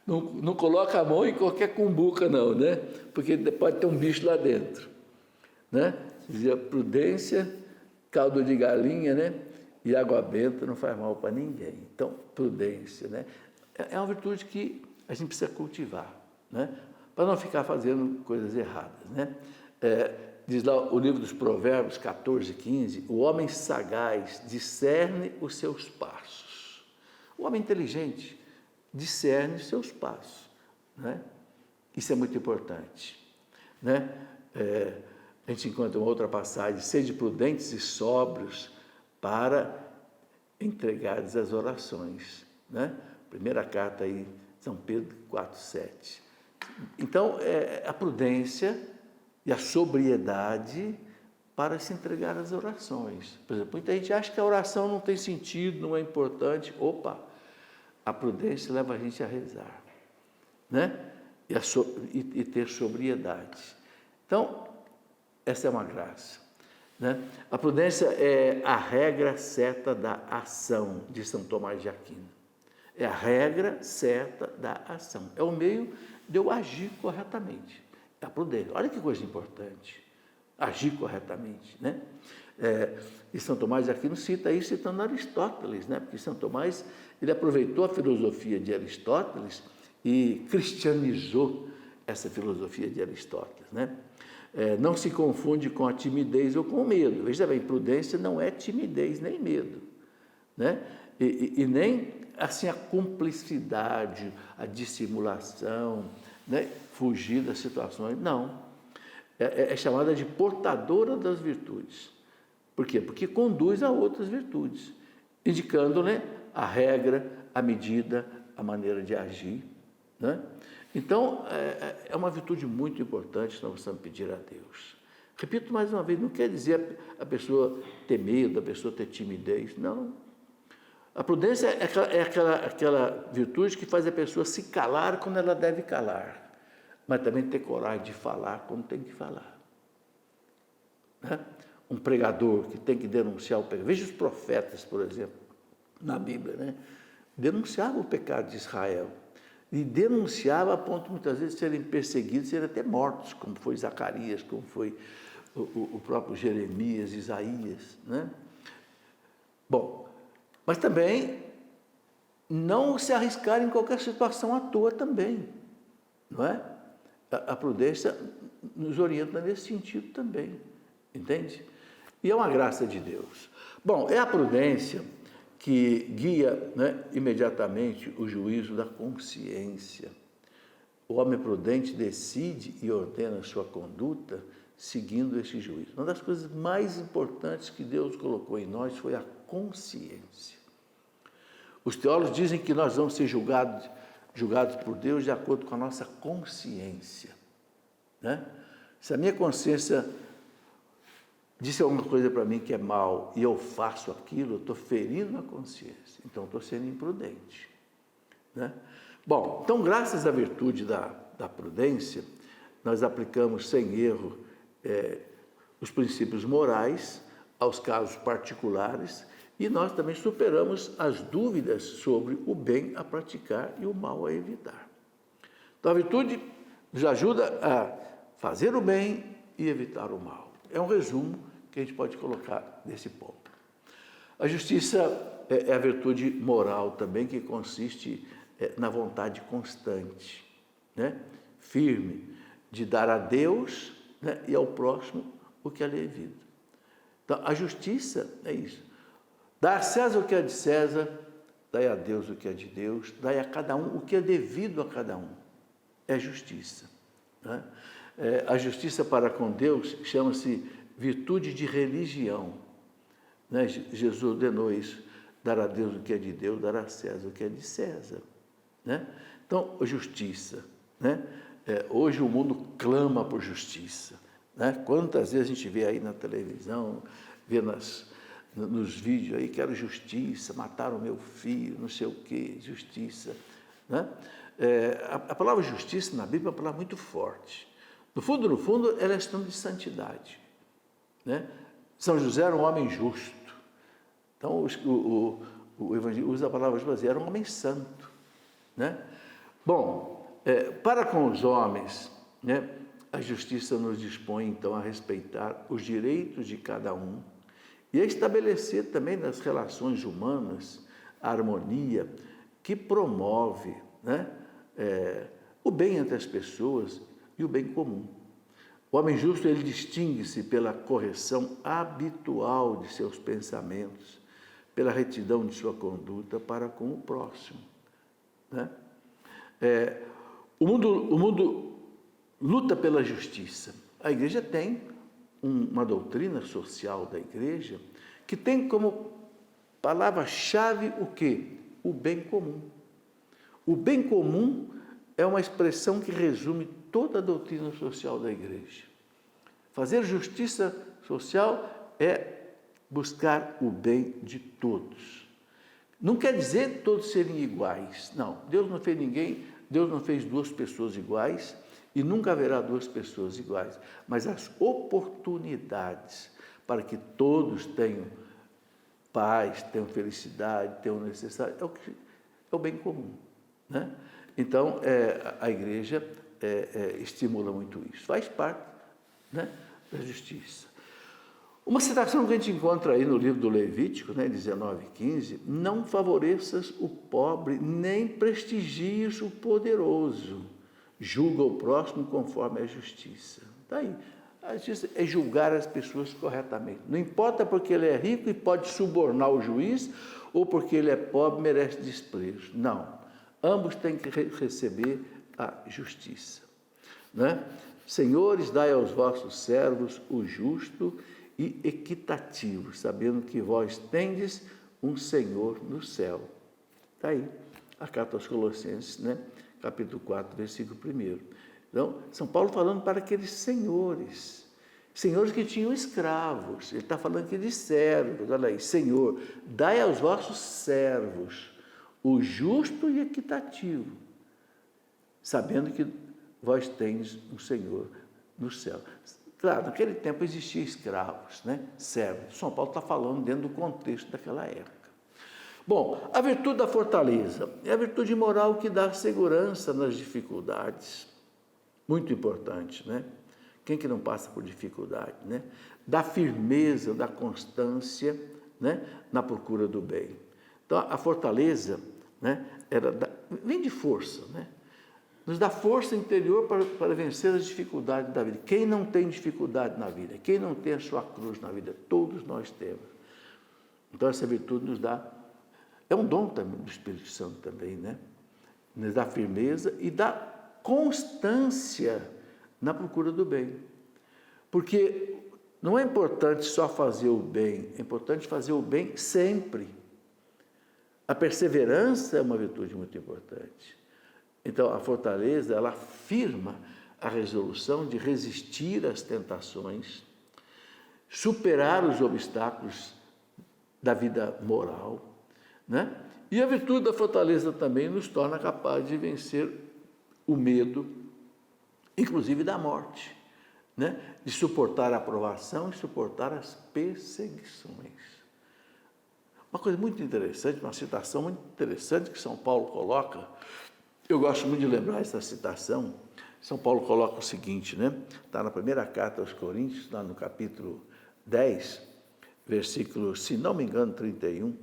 não coloca a mão em qualquer cumbuca não, né? Porque pode ter um bicho lá dentro, né? Dizia: prudência, caldo de galinha, né? E água benta não faz mal para ninguém. Então, prudência, né? É uma virtude que a gente precisa cultivar, né? Para não ficar fazendo coisas erradas, né? Diz lá o livro dos Provérbios 14:15, o homem sagaz discerne os seus passos. O homem inteligente discerne os seus passos, né? Isso é muito importante, né? A gente encontra uma outra passagem: sede prudentes e sóbrios para entregares as orações, né? Primeira carta aí, São Pedro 4:7. Então, a prudência e a sobriedade para se entregar às orações. Por exemplo, muita gente acha que a oração não tem sentido, não é importante. Opa, a prudência leva a gente a rezar, né? E ter sobriedade. Então, essa é uma graça, né? A prudência é a regra certa da ação, de São Tomás de Aquino. É a regra certa da ação. É o meio de eu agir corretamente. É a prudência. Olha que coisa importante. Agir corretamente, né? E São Tomás de Aquino cita isso citando Aristóteles, né? Porque São Tomás, ele aproveitou a filosofia de Aristóteles e cristianizou essa filosofia de Aristóteles, né? Não se confunde com a timidez ou com o medo. Veja bem, prudência não é timidez nem medo, né? E nem assim a cumplicidade, a dissimulação, né? Fugir das situações, não. É chamada de portadora das virtudes. Por quê? Porque conduz a outras virtudes, indicando, né, a regra, a medida, a maneira de agir, né? Então, é uma virtude muito importante que nós precisamos pedir a Deus. Repito mais uma vez, não quer dizer a pessoa ter medo, a pessoa ter timidez, não. A prudência é aquela virtude que faz a pessoa se calar quando ela deve calar, mas também ter coragem de falar quando tem que falar. Né? Um pregador que tem que denunciar o pecado. Veja os profetas, por exemplo, na Bíblia, né? Denunciavam o pecado de Israel. E denunciava a ponto, muitas vezes, de serem perseguidos, serem até mortos, como foi Zacarias, como foi o próprio Jeremias, Isaías. Né? Bom, mas também não se arriscar em qualquer situação à toa também. Não é? A prudência nos orienta nesse sentido também. Entende? E é uma graça de Deus. Bom, é a prudência que guia, né, imediatamente o juízo da consciência. O homem prudente decide e ordena sua conduta seguindo esse juízo. Uma das coisas mais importantes que Deus colocou em nós foi a consciência. Os teólogos dizem que nós vamos ser julgados por Deus de acordo com a nossa consciência. Né? Se a minha consciência disse alguma coisa para mim que é mal e eu faço aquilo, eu estou ferindo a consciência, então estou sendo imprudente. Né? Bom, então graças à virtude da prudência, nós aplicamos sem erro os princípios morais aos casos particulares e nós também superamos as dúvidas sobre o bem a praticar e o mal a evitar. Então a virtude nos ajuda a fazer o bem e evitar o mal. É um resumo que a gente pode colocar nesse ponto. A justiça é a virtude moral também, que consiste na vontade constante, né? Firme, de dar a Deus, né, e ao próximo o que é devido. Então, a justiça é isso. Dar a César o que é de César, dai a Deus o que é de Deus, dai a cada um o que é devido a cada um. É justiça. Né? A justiça para com Deus chama-se virtude de religião. Né? Jesus ordenou isso, dar a Deus o que é de Deus, dar a César o que é de César. Né? Então, justiça. Né? Hoje o mundo clama por justiça. Né? Quantas vezes a gente vê aí na televisão, vê nos vídeos aí, quero justiça, mataram meu filho, não sei o quê, justiça. Né? A palavra justiça na Bíblia é uma palavra muito forte. No fundo, ela é questão de santidade. Né? São José era um homem justo. Então, o Evangelho usa a palavra José, era um homem santo. Né? Bom, para com os homens, né, a justiça nos dispõe, então, a respeitar os direitos de cada um e a estabelecer também nas relações humanas a harmonia que promove, né, o bem entre as pessoas e o bem comum. O homem justo, ele distingue-se pela correção habitual de seus pensamentos, pela retidão de sua conduta para com o próximo. Né? O mundo luta pela justiça. A igreja tem uma doutrina social da igreja que tem como palavra-chave o quê? O bem comum. O bem comum é uma expressão que resume toda a doutrina social da igreja. Fazer justiça social é buscar o bem de todos. Não quer dizer todos serem iguais. Não, Deus não fez ninguém, Deus não fez duas pessoas iguais e nunca haverá duas pessoas iguais. Mas as oportunidades para que todos tenham paz, tenham felicidade, tenham necessidade, é o bem comum. Né? Então, a igreja estimula muito isso. Faz parte, né, da justiça. Uma citação que a gente encontra aí no livro do Levítico, né, 19:15, não favoreças o pobre, nem prestigies o poderoso, julga o próximo conforme a justiça. Está aí. A justiça é julgar as pessoas corretamente. Não importa porque ele é rico e pode subornar o juiz, ou porque ele é pobre e merece desprezo. Não. Ambos têm que receber a justiça. Né? Senhores, dai aos vossos servos o justo e equitativo, sabendo que vós tendes um Senhor no céu. Está aí, a carta aos Colossenses, né? Capítulo 4, versículo 1. Então, São Paulo falando para aqueles senhores Senhores que tinham escravos. Ele está falando aqui de servos. Olha aí, Senhor, dai aos vossos servos o justo e equitativo, sabendo que vós tendes um Senhor no céu. Claro, naquele tempo existiam escravos, né? Servos. São Paulo está falando dentro do contexto daquela época. Bom, a virtude da fortaleza é a virtude moral que dá segurança nas dificuldades. Muito importante, né? Quem que não passa por dificuldade, né? Da firmeza, da constância, né? Na procura do bem. Então, a fortaleza, né? Vem de força, né? Nos dá força interior para vencer as dificuldades da vida. Quem não tem dificuldade na vida? Quem não tem a sua cruz na vida? Todos nós temos. Então, essa virtude nos dá... É um dom também do Espírito Santo também, né? Nos dá firmeza e dá constância na procura do bem. Porque não é importante só fazer o bem, é importante fazer o bem sempre. A perseverança é uma virtude muito importante. Então, a fortaleza, ela afirma a resolução de resistir às tentações, superar os obstáculos da vida moral, né? E a virtude da fortaleza também nos torna capazes de vencer o medo, inclusive da morte, né? De suportar a provação e suportar as perseguições. Uma coisa muito interessante, uma citação muito interessante que São Paulo coloca, eu gosto muito de lembrar essa citação. São Paulo coloca o seguinte, né? Está na primeira carta aos Coríntios, lá no capítulo 10, versículo, se não me engano, 31,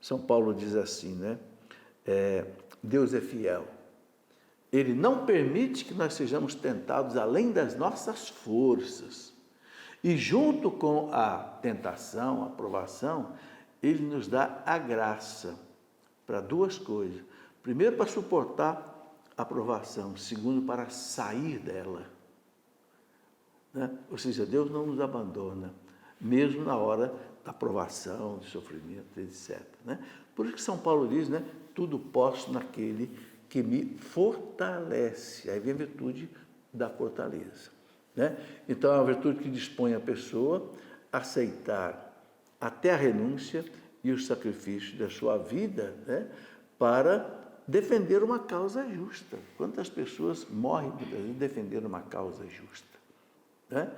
São Paulo diz assim, né? Deus é fiel. Ele não permite que nós sejamos tentados além das nossas forças. E junto com a tentação, a provação, Ele nos dá a graça para duas coisas. Primeiro, para suportar a provação. Segundo, para sair dela. Né? Ou seja, Deus não nos abandona, mesmo na hora da provação, do sofrimento, etc. Né? Por isso que São Paulo diz, né? Tudo posso naquele que me fortalece. Aí vem a virtude da fortaleza. Né? Então, é uma virtude que dispõe a pessoa a aceitar até a renúncia e o sacrifício da sua vida, né? Para defender uma causa justa. Quantas pessoas morrem muitas vezes defendendo uma causa justa? Né?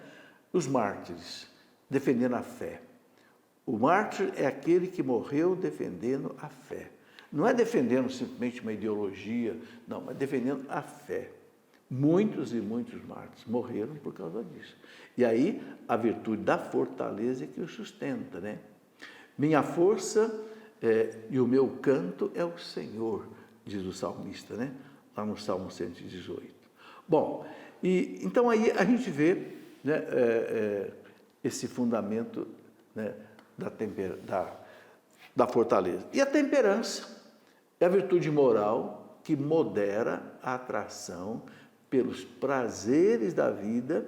Os mártires, defendendo a fé. O mártir é aquele que morreu defendendo a fé. Não é defendendo simplesmente uma ideologia, não, mas defendendo a fé. Muitos e muitos mártires morreram por causa disso. E aí, a virtude da fortaleza é que o sustenta, né? Minha força e o meu canto é o Senhor, diz o salmista, né? Lá no Salmo 118. Bom, então aí a gente vê, né, esse fundamento, né, da fortaleza. E a temperança é a virtude moral que modera a atração pelos prazeres da vida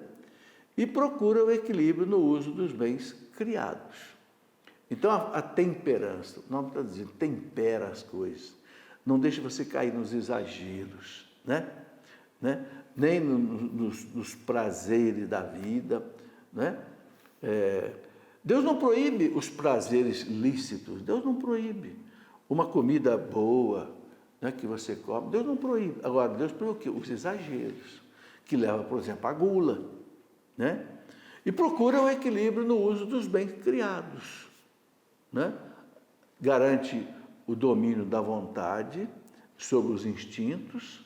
e procura o equilíbrio no uso dos bens criados. Então, a temperança, o nome está dizendo, tempera as coisas, não deixa você cair nos exageros, né? Nem nos prazeres da vida, né? Deus não proíbe os prazeres lícitos, Deus não proíbe. Uma comida boa, né, que você come, Deus não proíbe. Agora, Deus proíbe o quê? Os exageros, que levam, por exemplo, à gula, né? E procura o equilíbrio no uso dos bens criados, né? Garante o domínio da vontade sobre os instintos,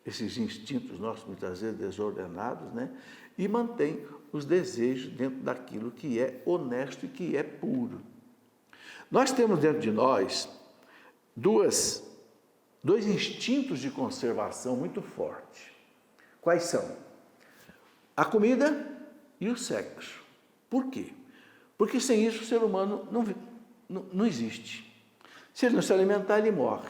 esses instintos nossos muitas vezes desordenados, né? E mantém os desejos dentro daquilo que é honesto e que é puro. Nós temos dentro de nós dois instintos de conservação muito fortes. Quais são? A comida e o sexo. Por quê? Porque sem isso o ser humano não existe. Se ele não se alimentar, ele morre.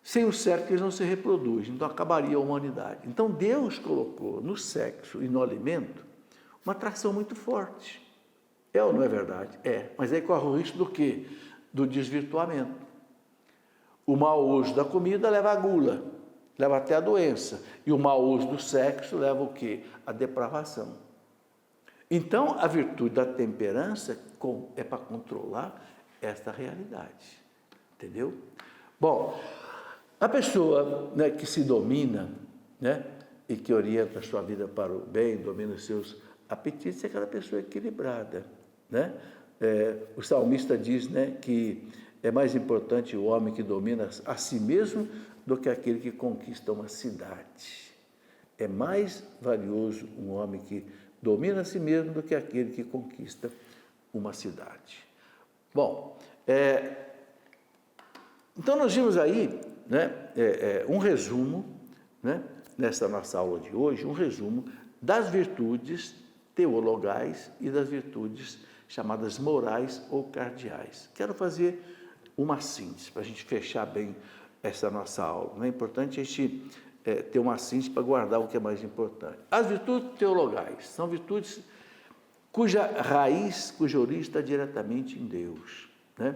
Sem o sexo, ele não se reproduz, então acabaria a humanidade. Então Deus colocou no sexo e no alimento uma atração muito forte. É ou não é verdade? É. Mas aí corre o risco do quê? Do desvirtuamento. O mau uso da comida leva à gula, leva até a doença. E o mau uso do sexo leva o quê? A depravação. Então, a virtude da temperança é para controlar esta realidade, entendeu? Bom, a pessoa, né, que se domina, né, e que orienta a sua vida para o bem, domina os seus apetites, é aquela pessoa equilibrada, né? O salmista diz, né, que é mais importante o homem que domina a si mesmo do que aquele que conquista uma cidade. É mais valioso um homem que domina a si mesmo do que aquele que conquista uma cidade. Bom, então nós vimos aí, né, um resumo, né, nessa nossa aula de hoje, um resumo das virtudes teologais e das virtudes chamadas morais ou cardeais. Quero fazer uma síntese para a gente fechar bem essa nossa aula. É importante a gente ter uma síntese para guardar o que é mais importante. As virtudes teologais são virtudes cuja raiz, cuja origem está diretamente em Deus, né?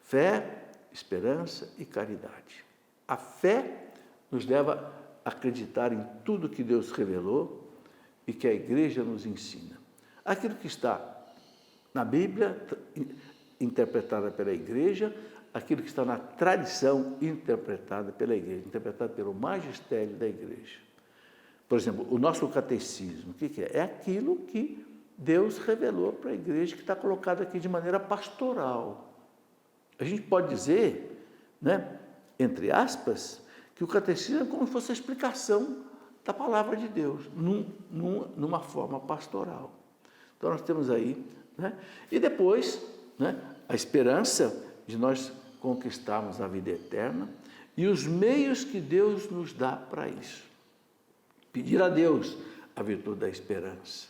Fé, esperança e caridade. A fé nos leva a acreditar em tudo que Deus revelou e que a igreja nos ensina. Aquilo que está na Bíblia, interpretada pela igreja, aquilo que está na tradição, interpretada pela igreja, interpretada pelo magistério da igreja. Por exemplo, o nosso catecismo, o que é? É aquilo que Deus revelou para a igreja, que está colocado aqui de maneira pastoral. A gente pode dizer, né, entre aspas, que o catecismo é como se fosse a explicação da palavra de Deus, numa forma pastoral. Então nós temos aí, né, e depois, né, a esperança de nós conquistarmos a vida eterna e os meios que Deus nos dá para isso. Pedir a Deus a virtude da esperança,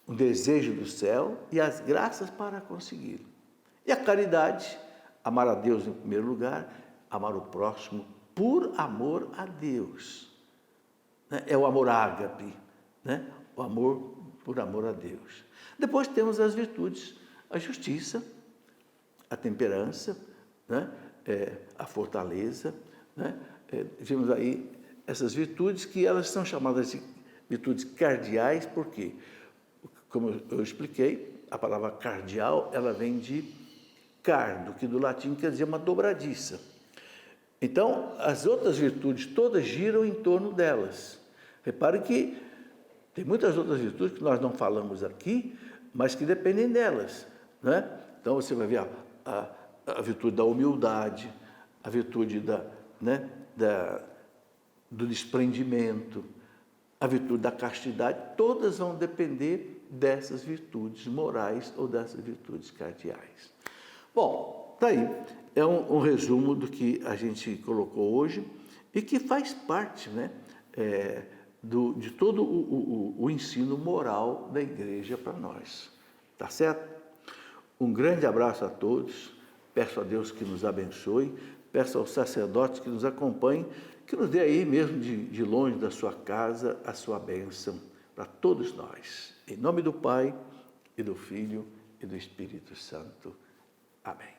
o desejo do céu e as graças para consegui-lo. E a caridade, amar a Deus em primeiro lugar, amar o próximo por amor a Deus. É o amor ágape, né? O amor por amor a Deus. Depois temos as virtudes, a justiça, a temperança, né? A fortaleza, né? Vimos aí essas virtudes que elas são chamadas de virtudes cardeais, porque, como eu expliquei, a palavra cardial, ela vem de cardo, que do latim quer dizer uma dobradiça. Então, as outras virtudes todas giram em torno delas. Repare que tem muitas outras virtudes que nós não falamos aqui, mas que dependem delas, né? Então, você vai ver a virtude da humildade, a virtude do desprendimento, a virtude da castidade, todas vão depender dessas virtudes morais ou dessas virtudes cardeais. Bom, daí é um resumo do que a gente colocou hoje e que faz parte, né, de todo o ensino moral da igreja para nós. Tá certo? Um grande abraço a todos, peço a Deus que nos abençoe, peço aos sacerdotes que nos acompanhem, que nos dê aí mesmo de longe da sua casa a sua bênção para todos nós. Em nome do Pai, e do Filho, e do Espírito Santo. Amém.